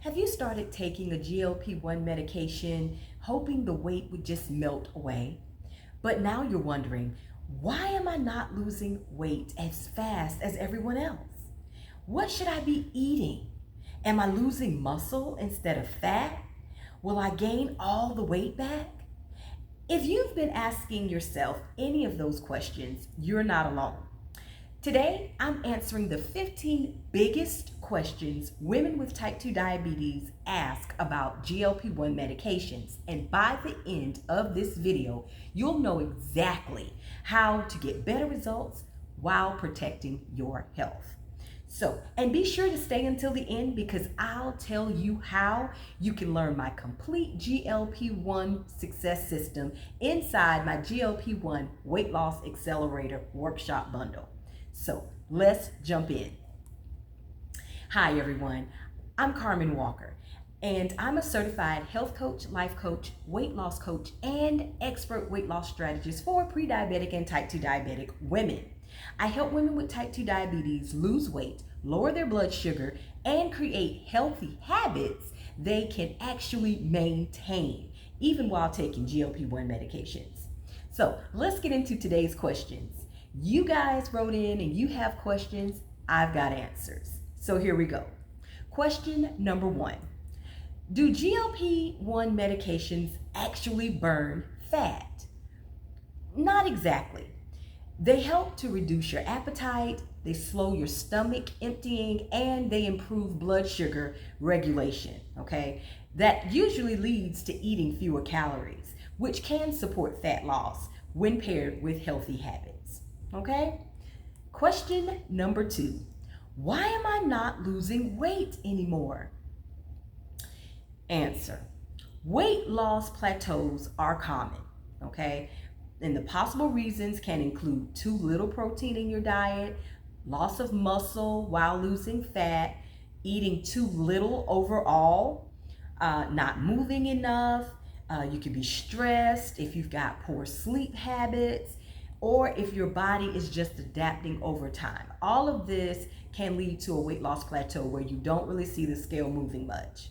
Have you started taking a GLP-1 medication hoping the weight would just melt away? But now you're wondering, why am I not losing weight as fast as everyone else? What should I be eating? Am I losing muscle instead of fat? Will I gain all the weight back? If you've been asking yourself any of those questions, you're not alone. Today, I'm answering the 15 biggest questions women with type 2 diabetes ask about GLP-1 medications. And by the end of this video, you'll know exactly how to get better results while protecting your health. And be sure to stay until the end because I'll tell you how you can learn my complete GLP-1 success system inside my GLP-1 Weight Loss Accelerator workshop bundle. So let's jump in. Hi everyone, I'm Carmen Walker and I'm a certified health coach, life coach, weight loss coach, and expert weight loss strategist for pre-diabetic and type 2 diabetic women. I help women with type 2 diabetes lose weight, lower their blood sugar, and create healthy habits they can actually maintain, even while taking GLP-1 medications. So let's get into today's questions. You guys wrote in and you have questions, I've got answers. So here we go. Question number 1. Do GLP-1 medications actually burn fat? Not exactly. They help to reduce your appetite, they slow your stomach emptying, and they improve blood sugar regulation, okay? That usually leads to eating fewer calories, which can support fat loss when paired with healthy habits, okay? Question number 2. Why am I not losing weight anymore? Answer. Weight loss plateaus are common, okay? And the possible reasons can include too little protein in your diet, loss of muscle while losing fat, eating too little overall, not moving enough. You could be stressed if you've got poor sleep habits, or if your body is just adapting over time. All of this can lead to a weight loss plateau where you don't really see the scale moving much.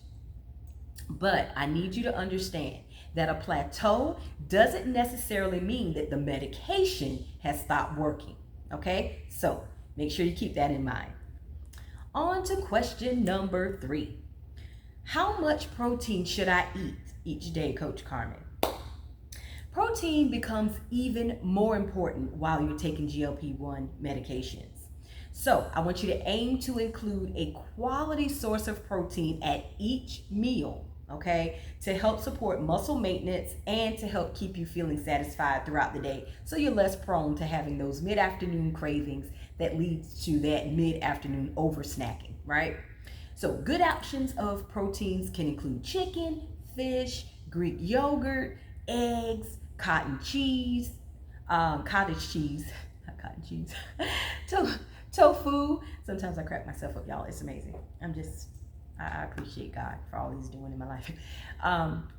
But I need you to understand that a plateau doesn't necessarily mean that the medication has stopped working, okay? So make sure you keep that in mind. On to question number 3. How much protein should I eat each day, Coach Carmen? Protein becomes even more important while you're taking GLP-1 medications. So I want you to aim to include a quality source of protein at each meal, okay, to help support muscle maintenance and to help keep you feeling satisfied throughout the day so you're less prone to having those mid-afternoon cravings that leads to that mid-afternoon over snacking, right? So good options of proteins can include chicken, fish, Greek yogurt, eggs, cottage cheese, not cottage cheese, tofu. Sometimes I crack myself up, y'all. It's amazing. I appreciate God for all he's doing in my life.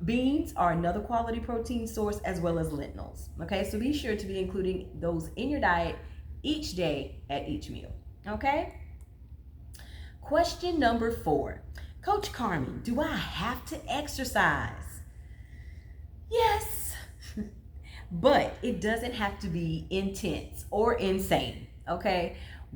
Beans are another quality protein source, as well as lentils. Okay, so be sure to be including those in your diet each day at each meal. Okay? Question number 4. Coach Carmen, do I have to exercise? Yes, but it doesn't have to be intense or insane. Okay?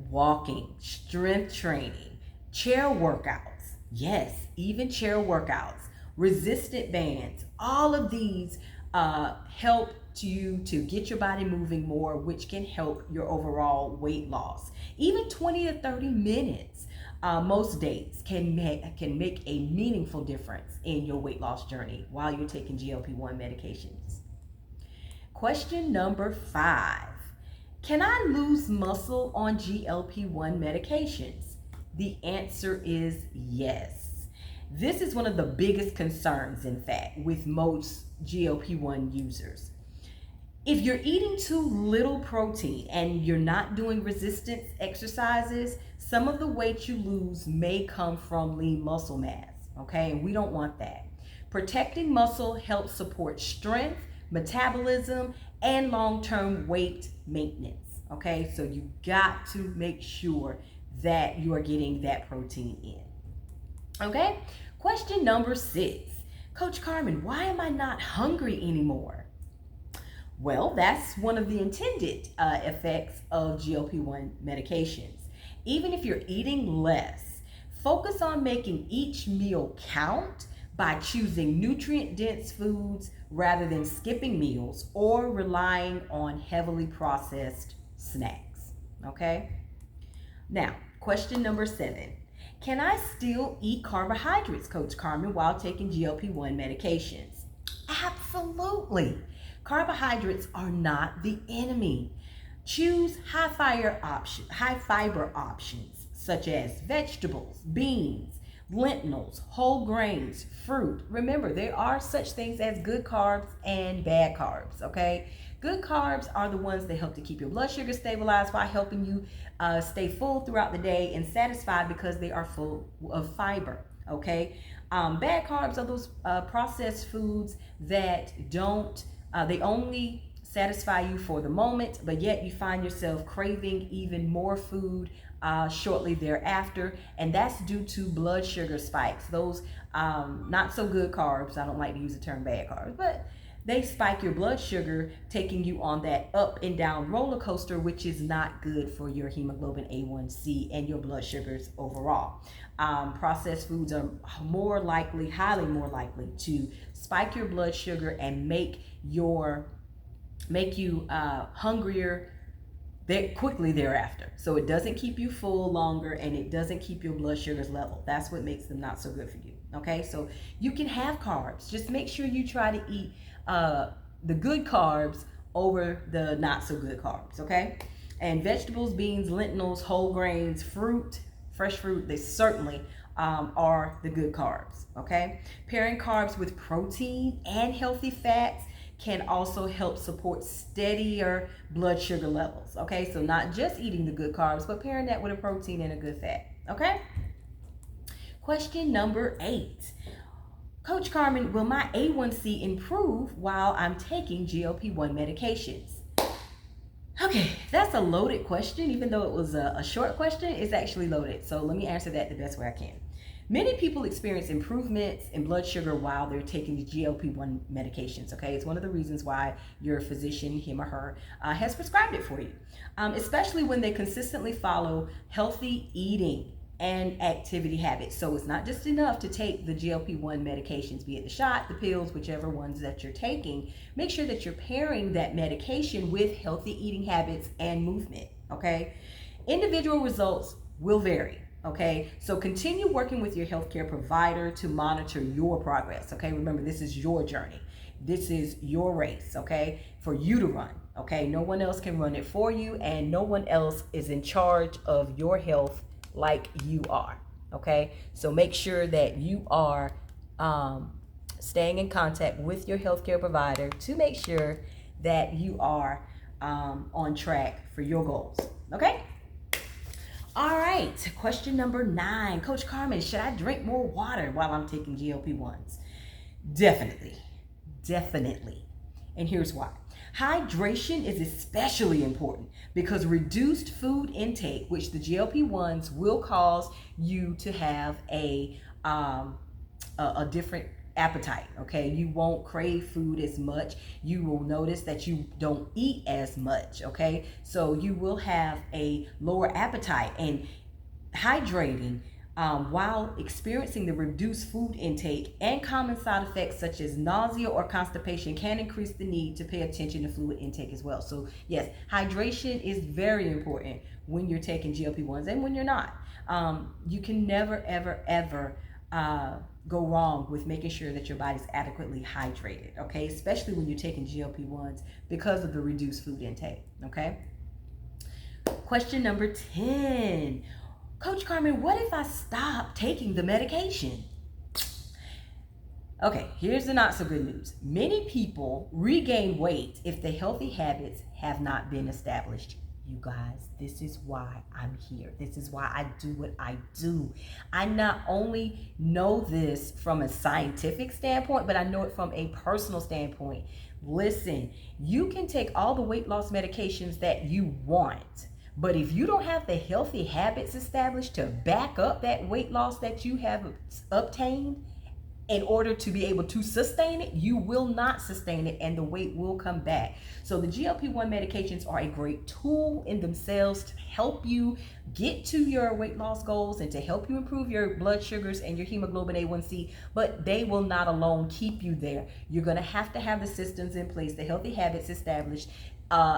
Walking, strength training, chair workouts. Yes, even chair workouts, resistant bands, all of these help you to get your body moving more, which can help your overall weight loss. Even 20 to 30 minutes most days can make a meaningful difference in your weight loss journey while you're taking GLP-1 medications. Question number 5. Can I lose muscle on GLP-1 medications? The answer is yes. This is one of the biggest concerns, in fact, with most GLP-1 users. If you're eating too little protein and you're not doing resistance exercises, some of the weight you lose may come from lean muscle mass, okay? And we don't want that. Protecting muscle helps support strength, metabolism, and long-term weight maintenance, okay? So you got to make sure that you are getting that protein in. Okay? Question number 6. Coach Carmen, why am I not hungry anymore? Well, that's one of the intended effects of GLP-1 medications. Even if you're eating less, focus on making each meal count by choosing nutrient-dense foods rather than skipping meals or relying on heavily processed snacks. Okay? Now, question number 7. Can I still eat carbohydrates, Coach Carmen, while taking GLP-1 medications? Absolutely. Carbohydrates are not the enemy. Choose high fiber options such as vegetables, beans, lentils, whole grains, fruit. Remember, there are such things as good carbs and bad carbs, okay? Good carbs are the ones that help to keep your blood sugar stabilized by helping you stay full throughout the day and satisfied because they are full of fiber, okay? Bad carbs are those processed foods that they only satisfy you for the moment, but yet you find yourself craving even more food shortly thereafter, and that's due to blood sugar spikes. Those not so good carbs, I don't like to use the term bad carbs, but they spike your blood sugar, taking you on that up and down roller coaster, which is not good for your hemoglobin A1C and your blood sugars overall. Processed foods are highly more likely to spike your blood sugar and make you hungrier quickly thereafter. So it doesn't keep you full longer, and it doesn't keep your blood sugars level. That's what makes them not so good for you. Okay, so you can have carbs. Just make sure you try to eat the good carbs over the not so good carbs. Okay, and vegetables, beans, lentils, whole grains, fruit, fresh fruit, they certainly are the good carbs. Okay, pairing carbs with protein and healthy fats can also help support steadier blood sugar levels. Okay, so not just eating the good carbs, but pairing that with a protein and a good fat. Okay, question number 8. Coach Carmen, will my A1C improve while I'm taking GLP-1 medications? Okay, that's a loaded question. Even though it was a short question, it's actually loaded. So let me answer that the best way I can. Many people experience improvements in blood sugar while they're taking the GLP-1 medications, okay? It's one of the reasons why your physician, him or her, has prescribed it for you, especially when they consistently follow healthy eating and activity habits. So it's not just enough to take the GLP-1 medications, be it the shot, the pills, whichever ones that you're taking. Make sure that you're pairing that medication with healthy eating habits and movement, okay? Individual results will vary. Okay, so continue working with your healthcare provider to monitor your progress. Okay, remember, this is your journey. This is your race, okay, for you to run. Okay, no one else can run it for you, and no one else is in charge of your health like you are. Okay, so make sure that you are staying in contact with your healthcare provider to make sure that you are on track for your goals. Okay. All right, question number 9. Coach Carmen, should I drink more water while I'm taking GLP-1s? Definitely. And here's why. Hydration is especially important because reduced food intake, which the GLP-1s will cause you to have a different appetite. Okay, you won't crave food as much. You will notice that you don't eat as much. Okay, so you will have a lower appetite, and hydrating while experiencing the reduced food intake and common side effects such as nausea or constipation can increase the need to pay attention to fluid intake as well. So yes, hydration is very important when you're taking GLP-1s and when you're not. You can never ever go wrong with making sure that your body's adequately hydrated, okay? Especially when you're taking GLP-1s because of the reduced food intake, okay? Question number 10. Coach Carmen, what if I stop taking the medication? Okay, here's the not so good news. Many people regain weight if the healthy habits have not been established. You guys, this is why I'm here. This is why I do what I do. I not only know this from a scientific standpoint, but I know it from a personal standpoint. Listen, you can take all the weight loss medications that you want, but if you don't have the healthy habits established to back up that weight loss that you have obtained, in order to be able to sustain it, you will not sustain it and the weight will come back. So the GLP-1 medications are a great tool in themselves to help you get to your weight loss goals and to help you improve your blood sugars and your hemoglobin A1C, but they will not alone keep you there. You're going to have the systems in place, the healthy habits established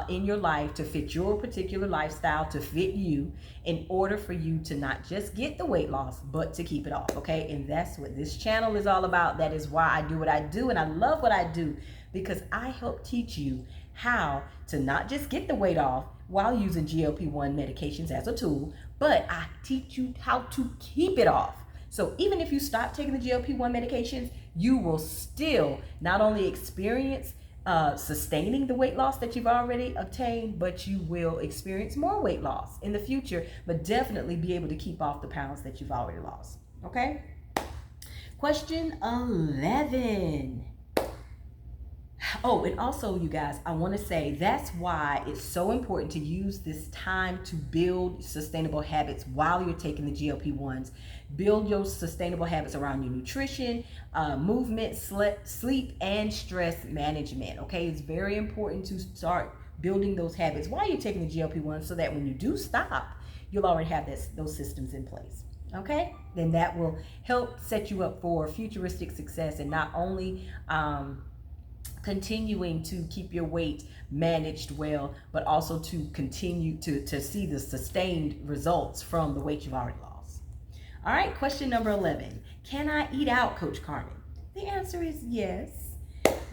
in your life to fit your particular lifestyle, to fit you, in order for you to not just get the weight loss, but to keep it off, okay? And that's what this channel is all about. That is why I do what I do, and I love what I do, because I help teach you how to not just get the weight off while using GLP-1 medications as a tool, but I teach you how to keep it off. So even if you stop taking the GLP-1 medications, you will still not only experience sustaining the weight loss that you've already obtained, but you will experience more weight loss in the future, but definitely be able to keep off the pounds that you've already lost. Okay? Question 11. Oh, and also, you guys, I want to say that's why it's so important to use this time to build sustainable habits while you're taking the GLP-1s. Build your sustainable habits around your nutrition, movement, sleep, and stress management. Okay, it's very important to start building those habits while you're taking the GLP-1 so that when you do stop, you'll already have those systems in place. Okay, then that will help set you up for futuristic success, and not only continuing to keep your weight managed well, but also to continue to see the sustained results from the weight you've already lost. All right, question number 11. Can I eat out, Coach Carmen? The answer is yes.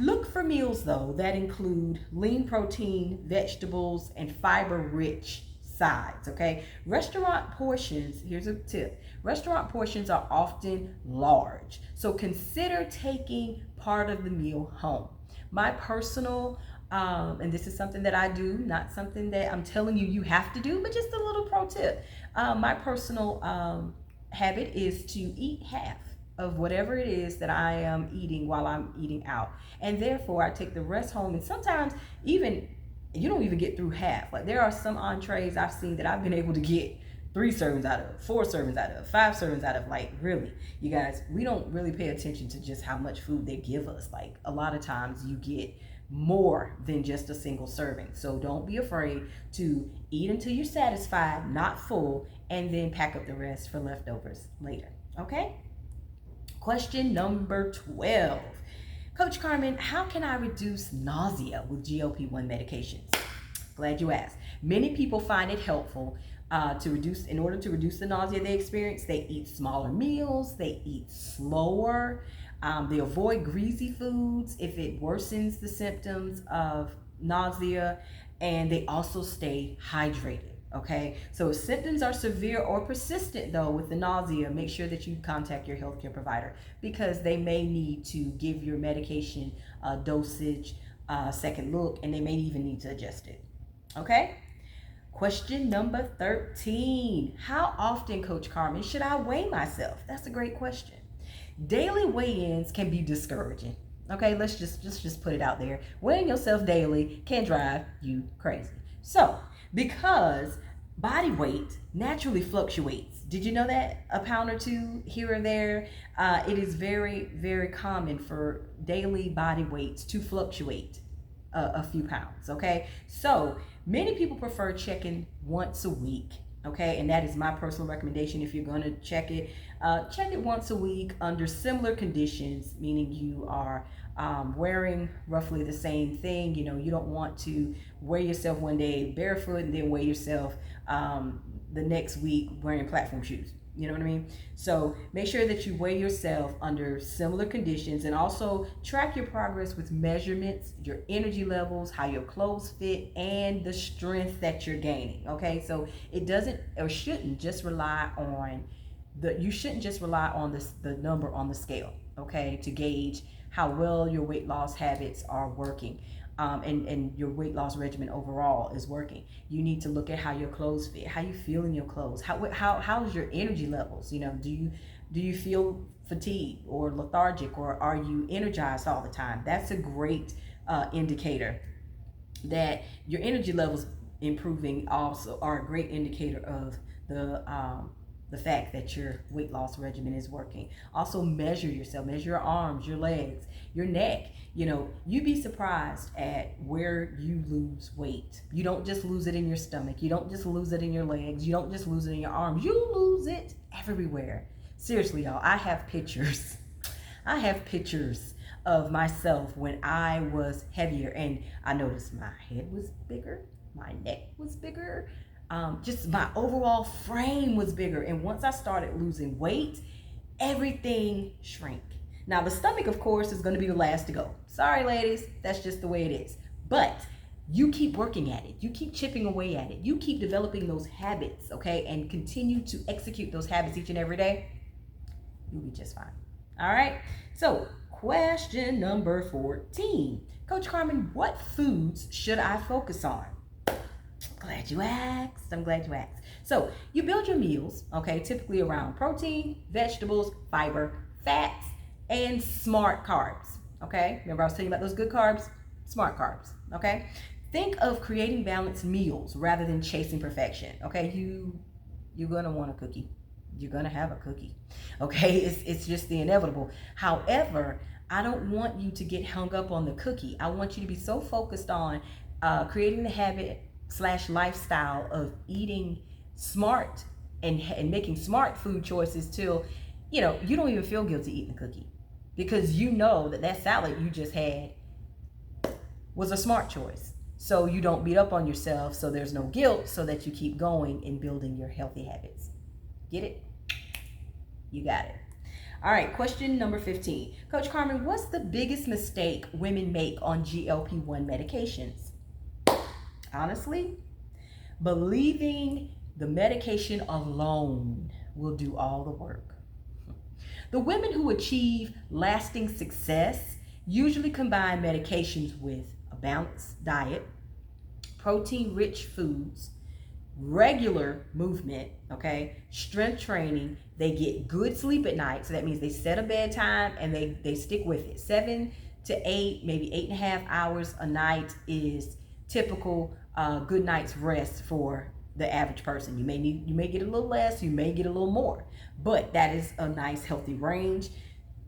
Look for meals, though, that include lean protein, vegetables, and fiber-rich sides, okay? Restaurant portions, here's a tip. Restaurant portions are often large, so consider taking part of the meal home. My personal, and this is something that I do, not something that I'm telling you have to do, but just a little pro tip. My personal habit is to eat half of whatever it is that I am eating while I'm eating out. And therefore, I take the rest home. And sometimes even, you don't even get through half. Like, there are some entrees I've seen that I've been able to get 3 servings out of, 4 servings out of, 5 servings out of. Like, really, you guys, we don't really pay attention to just how much food they give us. Like, a lot of times you get more than just a single serving. So don't be afraid to eat until you're satisfied, not full, and then pack up the rest for leftovers later. Okay? Question number 12. Coach Carmen, how can I reduce nausea with GLP-1 medications? Glad you asked. Many people find it helpful in order to reduce the nausea they experience. They eat smaller meals, they eat slower, they avoid greasy foods if it worsens the symptoms of nausea, and they also stay hydrated. Okay, so if symptoms are severe or persistent, though, with the nausea, make sure that you contact your healthcare provider, because they may need to give your medication dosage second look, and they may even need to adjust it. Okay? Question number 13. How often, Coach Carmen, should I weigh myself? That's a great question. Daily weigh-ins can be discouraging. Okay, let's just put it out there. Weighing yourself daily can drive you crazy. So, because body weight naturally fluctuates. Did you know that? A pound or two here or there. It is very, very common for daily body weights to fluctuate a few pounds, okay? So many people prefer checking once a week, okay? And that is my personal recommendation. If you're gonna check it once a week under similar conditions, meaning you are wearing roughly the same thing. You know, you don't want to weigh yourself one day barefoot and then weigh yourself the next week wearing platform shoes. You know what I mean? So make sure that you weigh yourself under similar conditions, and also track your progress with measurements, your energy levels, how your clothes fit, and the strength that you're gaining. Okay, so it doesn't or shouldn't just rely on the number on the scale, okay, to gauge how well your weight loss habits are working. And your weight loss regimen overall is working. You need to look at how your clothes fit, how you feel in your clothes, how's your energy levels. You know, do you feel fatigued or lethargic, or are you energized all the time? That's a great indicator that your energy levels improving. Also are a great indicator of the the fact that your weight loss regimen is working. Also measure yourself, measure your arms, your legs, your neck. You'd be surprised at where you lose weight. You don't just lose it in your stomach. You don't just lose it in your legs. You don't just lose it in your arms. You lose it everywhere. Seriously, y'all, I have pictures. I have pictures of myself when I was heavier, and I noticed my head was bigger, my neck was bigger, just my overall frame was bigger. And once I started losing weight, everything shrank. Now the stomach, of course, is going to be the last to go. Sorry, ladies, that's just the way it is. But you keep working at it. You keep chipping away at it. You keep developing those habits, okay, and continue to execute those habits each and every day. You'll be just fine. All right. So question number 14. Coach Carmen, what foods should I focus on? Glad you asked. I'm glad you asked. So you build your meals, okay, typically around protein, vegetables, fiber, fats, and smart carbs, okay? Remember I was telling you about those good carbs? Smart carbs, okay? Think of creating balanced meals rather than chasing perfection, okay? You're going to want a cookie. You're going to have a cookie, okay? It's just the inevitable. However, I don't want you to get hung up on the cookie. I want you to be so focused on creating the habit/lifestyle of eating smart and making smart food choices till, you don't even feel guilty eating a cookie, because you know that salad you just had was a smart choice. So you don't beat up on yourself, so there's no guilt, so that you keep going and building your healthy habits. Get it? You got it. All right, question number 15. Coach Carmen, what's the biggest mistake women make on GLP-1 medications? Honestly, believing the medication alone will do all the work. The women who achieve lasting success usually combine medications with a balanced diet, protein-rich foods, regular movement, okay, strength training. They get good sleep at night, so that means they set a bedtime and they stick with it. 7 to 8, maybe 8.5 hours a night is typical good night's rest for the average person. You may get a little less, you may get a little more, but that is a nice healthy range.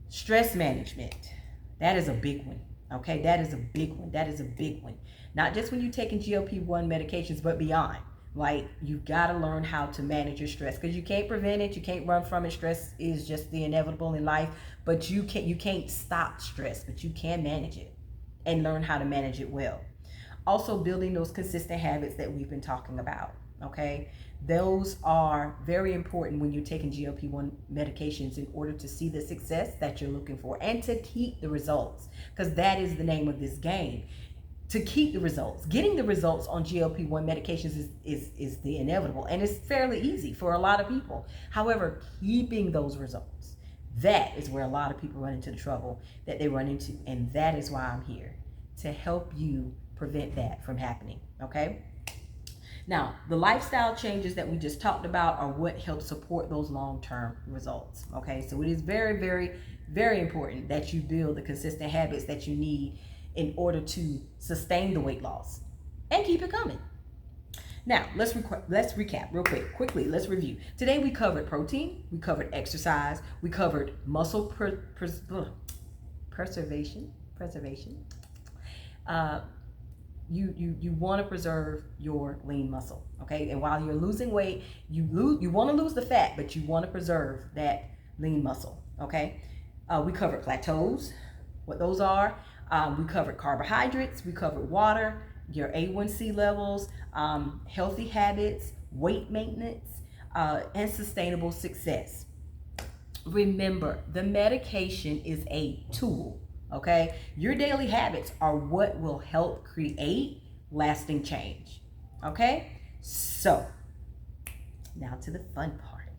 Stress management, that is a big one. Okay, that is a big one. That is a big one. Not just when you're taking GLP-1 medications, but beyond. Like, you got to learn how to manage your stress, because you can't prevent it. You can't run from it. Stress is just the inevitable in life, but you can't stop stress, but you can manage it and learn how to manage it well. Also, building those consistent habits that we've been talking about. Okay, those are very important when you're taking GLP-1 medications in order to see the success that you're looking for and to keep the results, because that is the name of this game. To keep the results. Getting the results on GLP-1 medications is the inevitable, and it's fairly easy for a lot of people. However, keeping those results, that is where a lot of people run into the trouble that they run into, and that is why I'm here, to help you prevent that from happening, okay? Now, the lifestyle changes that we just talked about are what helps support those long-term results, okay? So it is very, very, very important that you build the consistent habits that you need in order to sustain the weight loss and keep it coming. Now, let's recap real quickly. Let's review. Today we covered protein, we covered exercise, we covered muscle preservation. You want to preserve your lean muscle, okay? And while you're losing weight, you want to lose the fat, but you want to preserve that lean muscle, okay? We covered plateaus, what those are. We covered carbohydrates, we covered water, your A1C levels, healthy habits, weight maintenance, and sustainable success. Remember, the medication is a tool, okay? Your daily habits are what will help create lasting change, okay? So, now to the fun part.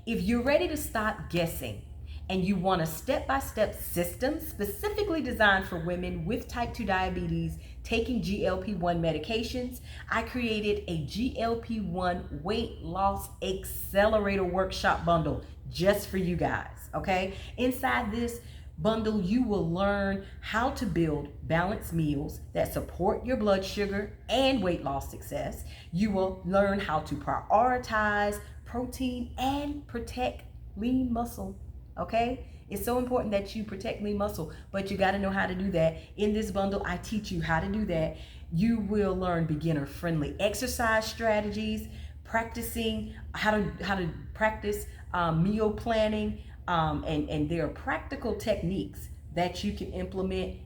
If you're ready to stop guessing, and you want a step-by-step system specifically designed for women with type 2 diabetes taking GLP-1 medications, I created a GLP-1 weight loss accelerator workshop bundle just for you guys, okay? Inside this bundle, you will learn how to build balanced meals that support your blood sugar and weight loss success. You will learn how to prioritize protein and protect lean muscle. Okay? It's so important that you protect lean muscle, but you got to know how to do that. In this bundle, I teach you how to do that. You will learn beginner-friendly exercise strategies, practicing how to practice meal planning, and there are practical techniques that you can implement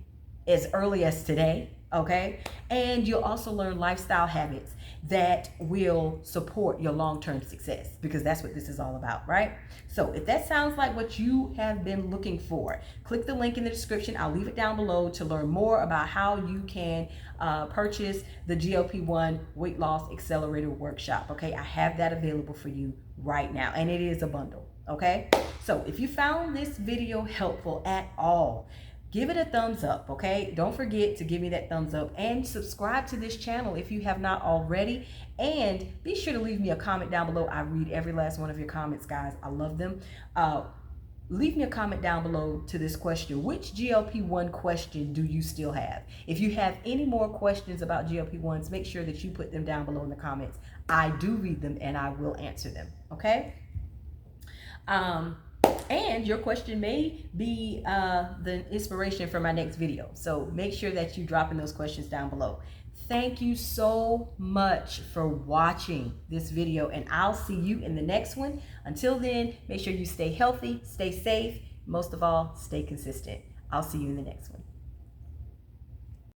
as early as today. Okay, and you'll also learn lifestyle habits that will support your long-term success, because that's what this is all about, right? So if that sounds like what you have been looking for, click the link in the description. I'll leave it down below to learn more about how you can purchase the GLP-1 Weight Loss Accelerator Workshop. Okay, I have that available for you right now, and it is a bundle. Okay, so if you found this video helpful at all, give it a thumbs up, okay? Don't forget to give me that thumbs up and subscribe to this channel if you have not already. And be sure to leave me a comment down below. I read every last one of your comments, guys. I love them. Leave me a comment down below to this question. Which GLP-1 question do you still have? If you have any more questions about GLP-1s, make sure that you put them down below in the comments. I do read them and I will answer them, okay? And your question may be the inspiration for my next video. So make sure that you drop in those questions down below. Thank you so much for watching this video, and I'll see you in the next one. Until then, make sure you stay healthy, stay safe, most of all, stay consistent. I'll see you in the next one.